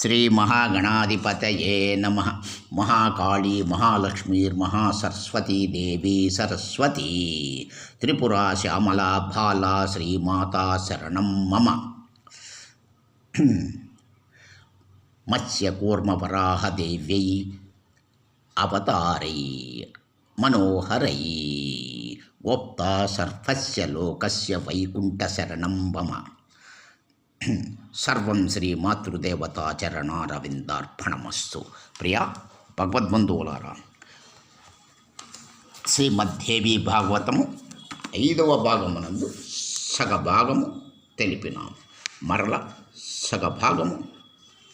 శ్రీ మహాగణాధిపతయే నమః. మహాకాళీ మహాలక్ష్మీర్మహాసరస్వతీ దేవీ సరస్వతీ త్రిపురా శ్యామలా బాలా శ్రీమాతా శరణం మమ. మత్స్యకూర్మవరాహదేవ్యై అవతారై మనోహరై గోప్తా సర్వస్య లోకస్య వైకుంఠ శరణం మమ. సర్వం శ్రీ మాతృదేవతాచరణారవిందార్పణమస్తు. ప్రియా భగవద్బంధువులారా, శ్రీమద్దేవి భాగవతము 5వ భాగమునందు సగభాగము తెలిపినాము. మరల సగభాగము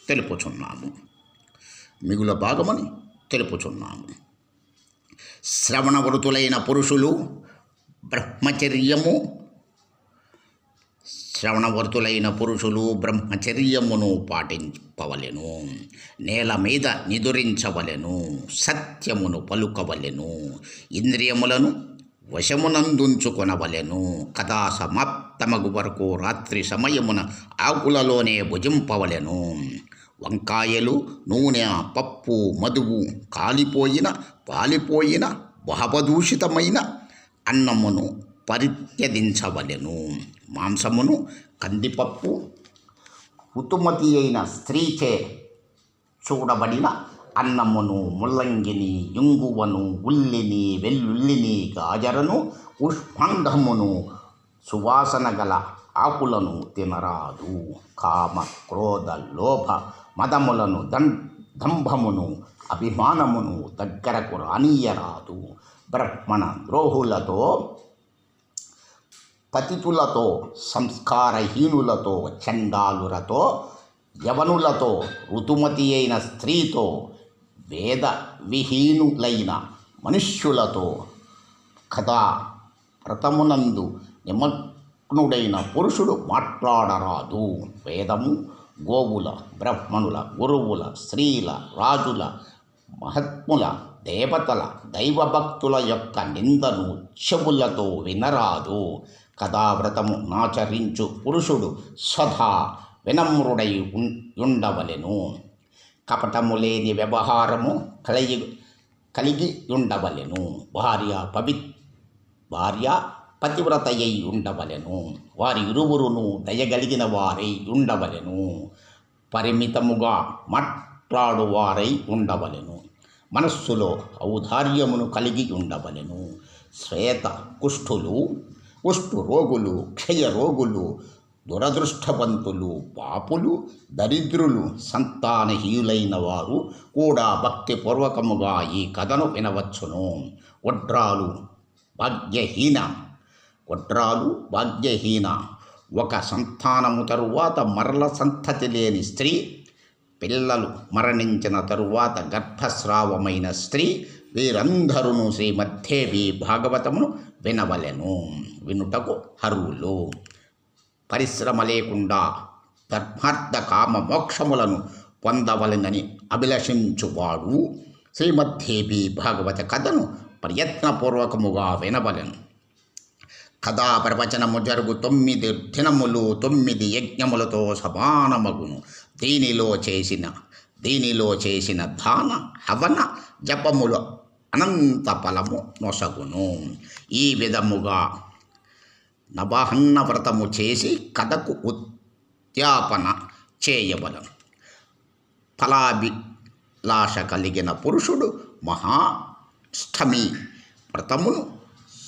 తెలుపుచున్నాము, మిగుల భాగమని తెలుపుచున్నాము. శ్రవణవృతులైన పురుషులు బ్రహ్మచర్యమును పాటింపవలెను. నేల మీద నిదురించవలెను. సత్యమును పలుకవలెను. ఇంద్రియములను వశమునందుంచుకొనవలెను. కథా సమాప్తమగు వరకు రాత్రి సమయమున ఆకులలోనే భుజింపవలెను. వంకాయలు, నూనె, పప్పు, మధువు, కాలిపోయిన పాలిపోయిన భావదూషితమైన అన్నమును పరిత్యజించవలెను. మాంసమును, కందిపప్పు, ఋతుమతి అయిన స్త్రీచే చూడబడిన అన్నమును, ముల్లంగిని, ఇంగువను, ఉల్లిని, వెల్లుల్లిని, గాజరను, పుష్పాండమును, సువాసన గల ఆకులను తినరాదు. కామ, క్రోధ, లోభ, మదములను, దంభమును, అభిమానమును దగ్గరకు రానీయరాదు. బ్రాహ్మణ ద్రోహులతో, పతితులతో, సంస్కారహీనులతో, చండాలులతో, యవనులతో, ఋతుమతి అయిన స్త్రీతో, వేద విహీనులైన మనుష్యులతో, కథా వ్రతమునందు నిమగ్నుడైన పురుషుడు మాట్లాడరాదు. వేదము, గోవుల, బ్రాహ్మణుల, గురువుల, స్త్రీల, రాజుల, మహాత్ముల, దేవతల, దైవభక్తుల యొక్క నిందను చెవులతో వినరాదు. కథావ్రతము నాచరించు పురుషుడు సదా వినమ్రుడై ఉండవలెను. కపటము లేని వ్యవహారము కలిగి ఉండవలెను. భార్య పతివ్రతయై ఉండవలెను. వారి ఇరువురును దయగలిగిన వారై ఉండవలెను. పరిమితముగా మాట్లాడువారై ఉండవలెను. మనస్సులో ఔదార్యమును కలిగి ఉండవలెను. శ్వేత కుష్ఠులు, కుష్ఠరోగులు, క్షయరోగులు, దురదృష్టవంతులు, పాపులు, దరిద్రులు, సంతానహీనులైన వారు కూడా భక్తిపూర్వకముగా ఈ కథను వినవచ్చును. వడ్రాలు భాగ్యహీన, ఒక సంతానము తరువాత మరల సంతతి లేని స్త్రీ, పిల్లలు మరణించిన తరువాత గర్భస్రావమైన స్త్రీ, వీరందరూ శ్రీమద్దేవి భాగవతమును వినవలెను. వినుటకు అర్హులు. పరిశ్రమ లేకుండా ధర్మార్థ కామ మోక్షములను పొందవలెనని అభిలషించువాడు శ్రీమద్దేవి భాగవత కథను ప్రయత్నపూర్వకముగా వినవలెను. కథా ప్రవచనము జరుగు 9 దినములు 9 యజ్ఞములతో సమానమగును. దీనిలో చేసిన దాన, హవన, జపములు అనంత ఫలము నొసగును. ఈ విధముగా నవహన్న వ్రతము చేసి కథకు ఉద్యాపన చేయవలను. ఫలాభిలాష కలిగిన పురుషుడు మహాష్టమి వ్రతమును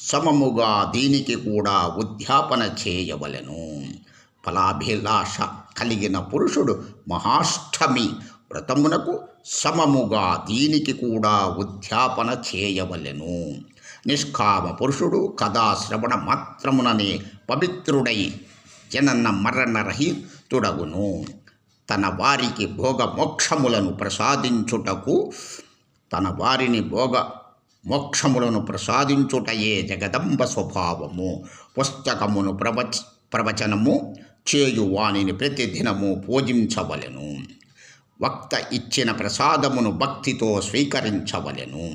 సమముగా దీనికి కూడా ఉద్యాపన చేయవలెను. ఫలాభిలాష కలిగిన పురుషుడు మహాష్టమి వ్రతమునకు సమముగా దీనికి కూడా ఉద్యాపన చేయవలెను. నిష్కామ పురుషుడు కథాశ్రవణ మాత్రముననే పవిత్రుడై జనన మరణరహితుడగును. తన వారికి భోగ మోక్షములను ప్రసాదించుటయే జగదంబ స్వభావము. పుస్తకమును ప్రవచనము చేయు వానిని ప్రతిదినము పూజించవలెను. వక్త ఇచ్చిన ప్రసాదమును భక్తితో స్వీకరించవలెను.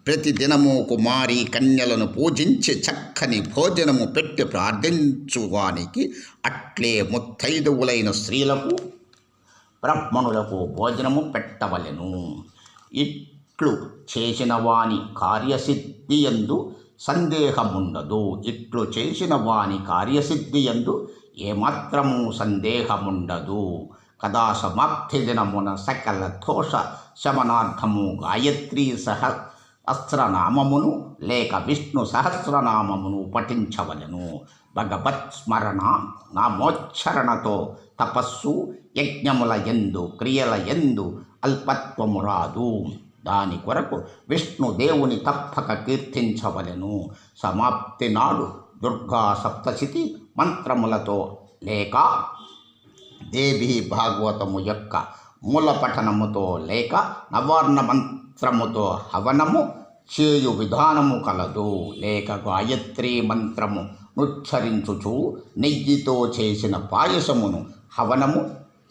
ప్రతిదినము కుమారి కన్యలను పూజించి చక్కని భోజనము పెట్టి ప్రార్థించువానికి, అట్లే ముత్తైదువులైన స్త్రీలకు బ్రాహ్మణులకు భోజనము పెట్టవలెను. ఇట్లు చేసిన వాని కార్యసిద్ధి యందు సందేహముండదు. ఇట్లు చేసిన వాని కార్యసిద్ధి యందు ఏమాత్రము సందేహముండదు. కదా సమాప్తి దినమున సకల దోష శమనార్థము గాయత్రీ సహస్రనామమును లేక విష్ణు సహస్రనామమును పఠించవలెను. భగవత్ స్మరణ నామోచ్చరణతో తపస్సు యజ్ఞముల యందు క్రియల యందు అల్పత్వము రాదు. దాని కొరకు విష్ణుదేవుని తప్పక కీర్తించవలెను. సమాప్తి నాడు దుర్గా సప్తశతి మంత్రములతో లేక దేవీ భాగవతము యొక్క మూల పఠనముతో లేక నవార్ణ మంత్రముతో హవనము చేయు విధానము కలదు. లేక గాయత్రీ మంత్రము నుచ్చరించుచు నెయ్యితో చేసిన పాయసమును హవనము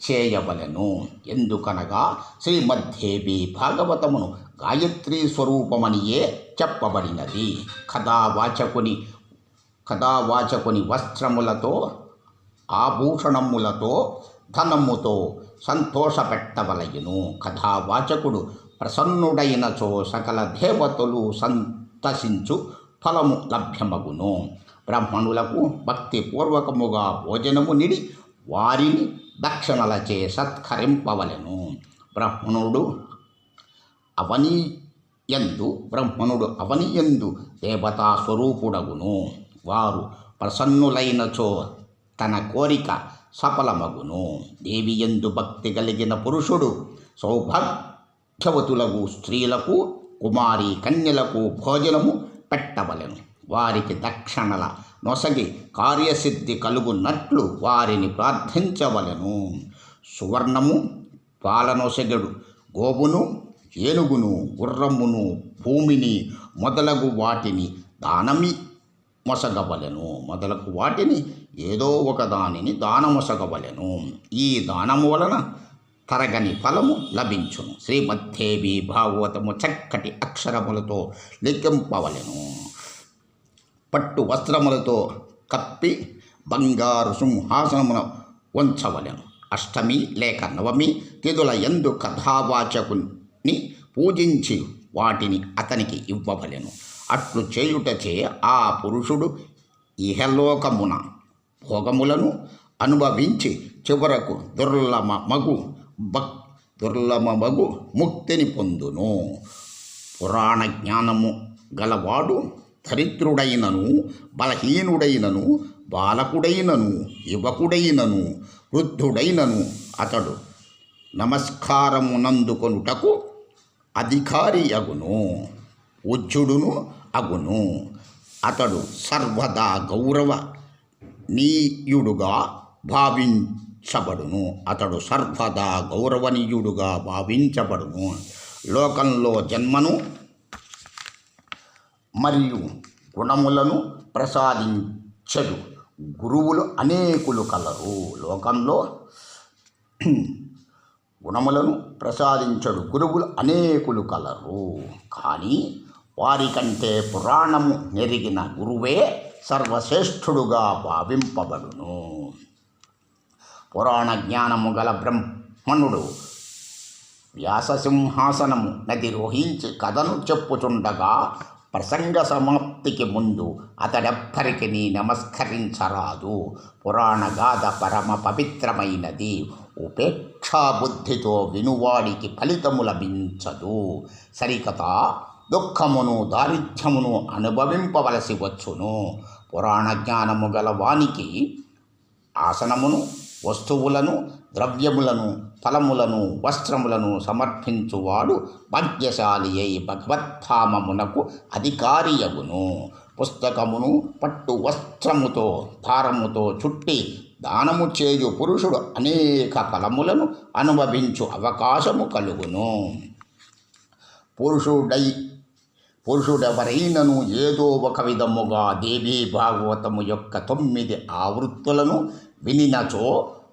చేయవలెను. ఎందుకనగా శ్రీమద్దేవి భాగవతమును గాయత్రీ స్వరూపమనియే చెప్పబడినది. కథావాచకుని వస్త్రములతో ఆభూషణములతో ధనముతో సంతోషపెట్టవలయును. కథావాచకుడు ప్రసన్నుడైనచో సకల దేవతలు సంతసించు ఫలము లభ్యమగును. బ్రాహ్మణులకు భక్తిపూర్వకముగా భోజనము నిడి వారిని దక్షిణలచే సత్కరింపవలెను. బ్రాహ్మణుడు అవనియందు దేవతా స్వరూపుడగును. వారు ప్రసన్నులైనచో తన కోరిక సఫలమగును. దేవియందు భక్తి కలిగిన పురుషుడు సౌభాగ్యవతులకు స్త్రీలకు కుమారి కన్యలకు భోజనము పెట్టవలెను. వారికి దక్షిణల నొసగి కార్యసిద్ధి కలుగునట్లు వారిని ప్రార్థించవలెను. సువర్ణము పాలనొసగడు గోవును ఏనుగును గుర్రమును భూమిని మొదలగు వాటిని ఏదో ఒక దానిని దానమొసగవలెను. ఈ దానము వలన తరగని ఫలము లభించును. శ్రీమద్దేవి భాగవతము చక్కటి అక్షరములతో లిఖింపవలెను. పట్టు వస్త్రములతో కప్పి బంగారు సింహాసనమున ఉంచవలెను. అష్టమి లేక నవమి తిథుల యందు కథావాచకుని పూజించి వాటిని అతనికి ఇవ్వవలెను. అట్లు చేయుటచే ఆ పురుషుడు ఇహలోకమున భోగములను అనుభవించి చివరకు దుర్లభమగు ముక్తిని పొందును. పురాణ జ్ఞానము గలవాడు దరిద్రుడైనను బలహీనుడైనను బాలకుడైనను యువకుడైనను వృద్ధుడైనను అతడు నమస్కారమునందుకొనుటకు అధికారి అగును, పూజ్యుడును అగును. అతడు సర్వదా గౌరవనీయుడుగా భావించబడును. లోకంలో జన్మను మరియు గుణములను ప్రసాదించడు గురువులు అనేకులు కలరు. లోకంలో గుణములను ప్రసాదించడు గురువులు అనేకులు కలరు. కానీ వారికంటే పురాణము నెరిగిన గురువే సర్వశ్రేష్ఠుడుగా భావింపబడును. పురాణ జ్ఞానము గల బ్రహ్మణుడు వ్యాససింహాసనము నధిరోహించి కథను చెప్పుచుండగా ప్రసంగ సమాప్తికి ముందు అతడెవ్వరికి నమస్కరించరాదు. పురాణ గాథ పరమ పవిత్రమైనది. ఉపేక్షాబుద్ధితో వినువాడికి ఫలితము లభించదు. సరికథ దుఃఖమును దారిద్ర్యమును అనుభవింపవలసి వచ్చును. పురాణ జ్ఞానము గల వానికి ఆసనమును వస్తువులను ద్రవ్యములను ఫలములను వస్త్రములను సమర్పించువాడు భాగ్యశాలి అయి భగవత్ధామమునకు అధికారియగును. పుస్తకమును పట్టు వస్త్రముతో దారముతో చుట్టి దానము చేయు పురుషుడు అనేక ఫలములను అనుభవించు అవకాశము కలుగును. పురుషుడెవరైనను ఏదో ఒక విధముగా దేవీ భాగవతము యొక్క 9 ఆవృత్తులను వినినచో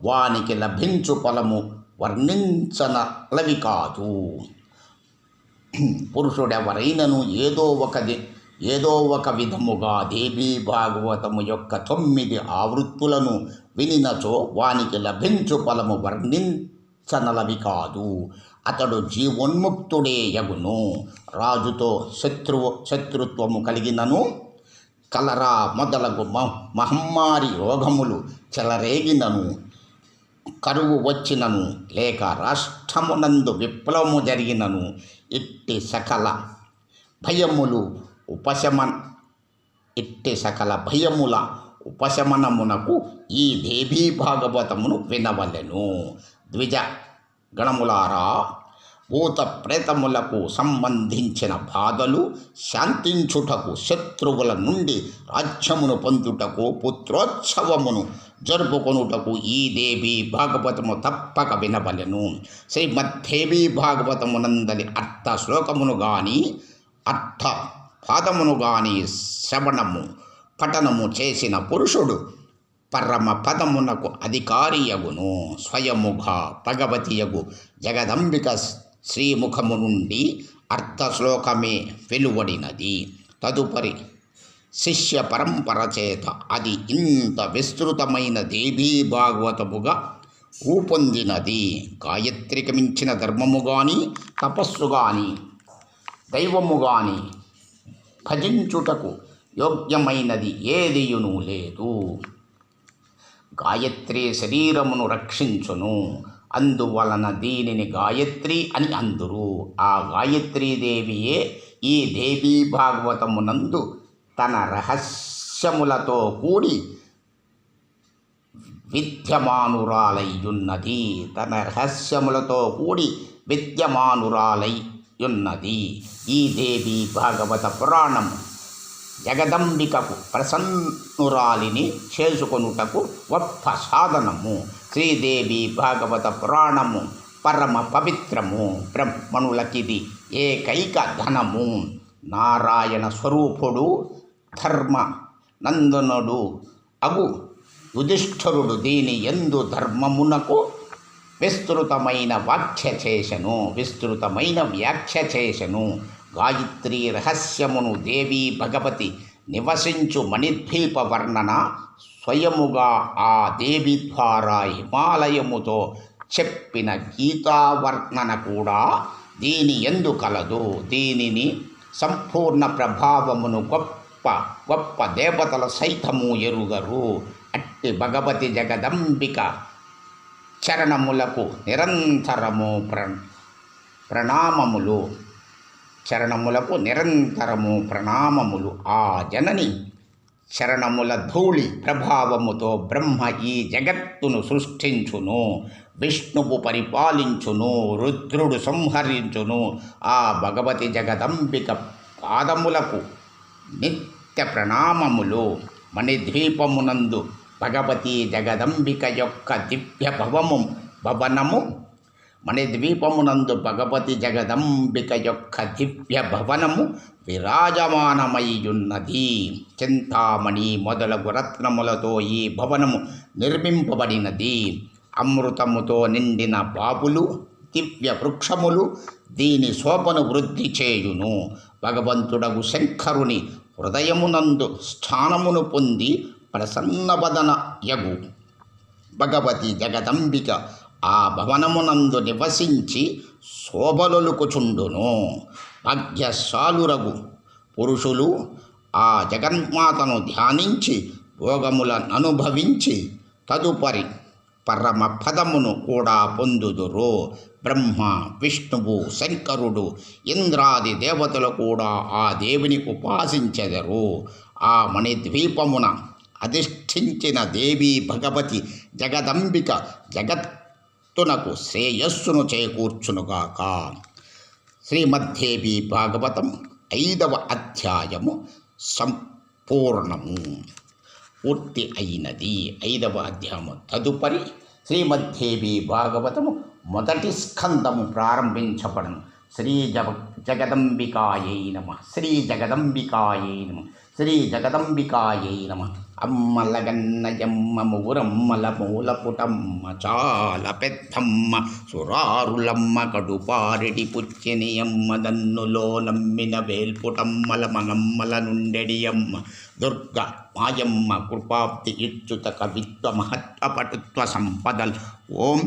వానికి లభించు ఫలము వర్ణించనలవి కాదు. పురుషుడెవరైనను ఏదో ఒక విధముగా దేవీ భాగవతము యొక్క 9 ఆవృత్తులను వినినచో వానికి లభించు ఫలము చనలవి కాదు. అతడు జీవోన్ముక్తుడే యగును. రాజుతో శత్రుత్వము కలిగినను, కలరా మొదలగు మహమ్మారి రోగములు చెలరేగినను, కరువు వచ్చినను, లేక రాష్ట్రమునందు విప్లవము జరిగినను, ఇట్టి సకల భయముల ఉపశమనమునకు ఈ దేవీ భాగవతమును వినవలెను. ద్విజ గణములారా, భూత ప్రేతములకు సంబంధించిన బాధలు శాంతించుటకు, శత్రువుల నుండి రాజ్యమును పొందుటకు, పుత్రోత్సవమును జరుపుకొనుటకు ఈ దేవీ భాగవతము తప్పక వినవలెను. శ్రీమద్దేవీ భాగవతమునందలి అర్థ శ్లోకమును గాని అర్థ పాదమును గాని పఠనము చేసిన పురుషుడు పరమ పదమునకు అధికారియగును. స్వయముగా భగవతియగు జగదంబిక శ్రీముఖము నుండి అర్థశ్లోకమే వెలువడినది. తదుపరి శిష్య పరంపర చేత అది ఇంత విస్తృతమైన దేవీ భాగవతముగా రూపొందినది. గాయత్రికి మించిన ధర్మము గాని, తపస్సు గాని, దైవము గాని, భజించుటకు యోగ్యమైనది ఏదియును లేదు. గాయత్రి శరీరమును రక్షించును, అందువలన దీనిని గాయత్రి అని అందురు. ఆ గాయత్రీదేవియే ఈ దేవీ భాగవతమునందు తన రహస్యములతో కూడి విద్యమానురాలయ్యున్నది. ఈ దేవీ భాగవత పురాణము జగదంబికకు ప్రసన్నురాలిని చేసుకొనుటకు గొప్ప సాధనము. శ్రీదేవి భాగవత పురాణము పరమ పవిత్రము. బ్రహ్మణులకిది ఏకైక ధనము. నారాయణ స్వరూపుడు, ధర్మ నందనుడు అగు యుధిష్ఠిరుడు దీని యందు ధర్మమునకు విస్తృతమైన వ్యాఖ్య చేసెను. గాయత్రీ రహస్యమును దేవీ భగవతి నివసించు మణిద్వీప వర్ణన స్వయముగా ఆ దేవి ద్వారా హిమాలయముతో చెప్పిన గీతావర్ణన కూడా దీని యందు కలదు. దీనిని సంపూర్ణ ప్రభావమును గొప్ప దేవతల సైతము ఎరుగరు. అట్టి భగవతి జగదంబిక చరణములకు నిరంతరము ప్రణామములు. ఆ జనని చరణముల ధూళి ప్రభావముతో బ్రహ్మ ఈ జగత్తును సృష్టించును, విష్ణువు పరిపాలించును, రుద్రుడు సంహరించును. ఆ భగవతి జగదంబిక పాదములకు నిత్య ప్రణామములు. మణిద్వీపమునందు భగవతి జగదంబిక యొక్క దివ్య భవనము విరాజమానమయ్యున్నది. చింతామణి మొదలగు రత్నములతో ఈ భవనము నిర్మింపబడినది. అమృతముతో నిండిన బాబులు, దివ్య వృక్షములు దీని శోభను వృద్ధి చేయును. భగవంతుడగు శంకరుని హృదయమునందు స్థానమును పొంది ప్రసన్నవదన యగు భగవతి జగదంబిక ఆ భవనమునందు నివసించి శోభలొలుకుచుండును. భాగ్యశాలురగు పురుషులు ఆ జగన్మాతను ధ్యానించి భోగములను అనుభవించి తదుపరి పరమ పదమును కూడా పొందుదురు. బ్రహ్మ, విష్ణువు, శంకరుడు, ఇంద్రాది దేవతలు కూడా ఆ దేవిని ఉపాసించెదరు. ఆ మణిద్వీపమున అధిష్ఠించిన దేవీ భగవతి జగదంబిక జగత్తునకు శ్రేయస్సును చేకూర్చునుగాక. శ్రీమద్దేవీ భాగవతం 5వ అధ్యాయము సంపూర్ణము పూర్తి అయినది. 5వ అధ్యాయము తదుపరి శ్రీమద్దేవీ భాగవతము మొదటి స్కందము ప్రారంభించబడను. జగదంబికాయై నమః. శ్రీ జగదంబికాయై నమః. శ్రీ జగదంబికాయై నమః. అమ్మలగన్నయమ్మ ముగురమ్మల మూలపుటమ్మ చాలా పెద్దమ్మ సురారులమ్మ కడుపారెడి పుచ్చినియమ్మ దన్నులో నమ్మిన వేల్పుటమ్మల మనమ్మల నుండెడియమ్మ దుర్గ మాయమ్మ కృపాబ్ది ఇచ్చుత కవిత్వ మహత్వ పటుత్వ సంపదల్. ఓం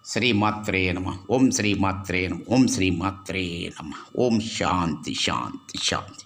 శ్రీమాత్రే నమ. ఓం శ్రీమాత్రే నమ. ఓం శ్రీమాత్రే నమ. ఓం శాంతి శాంతి శాంతి.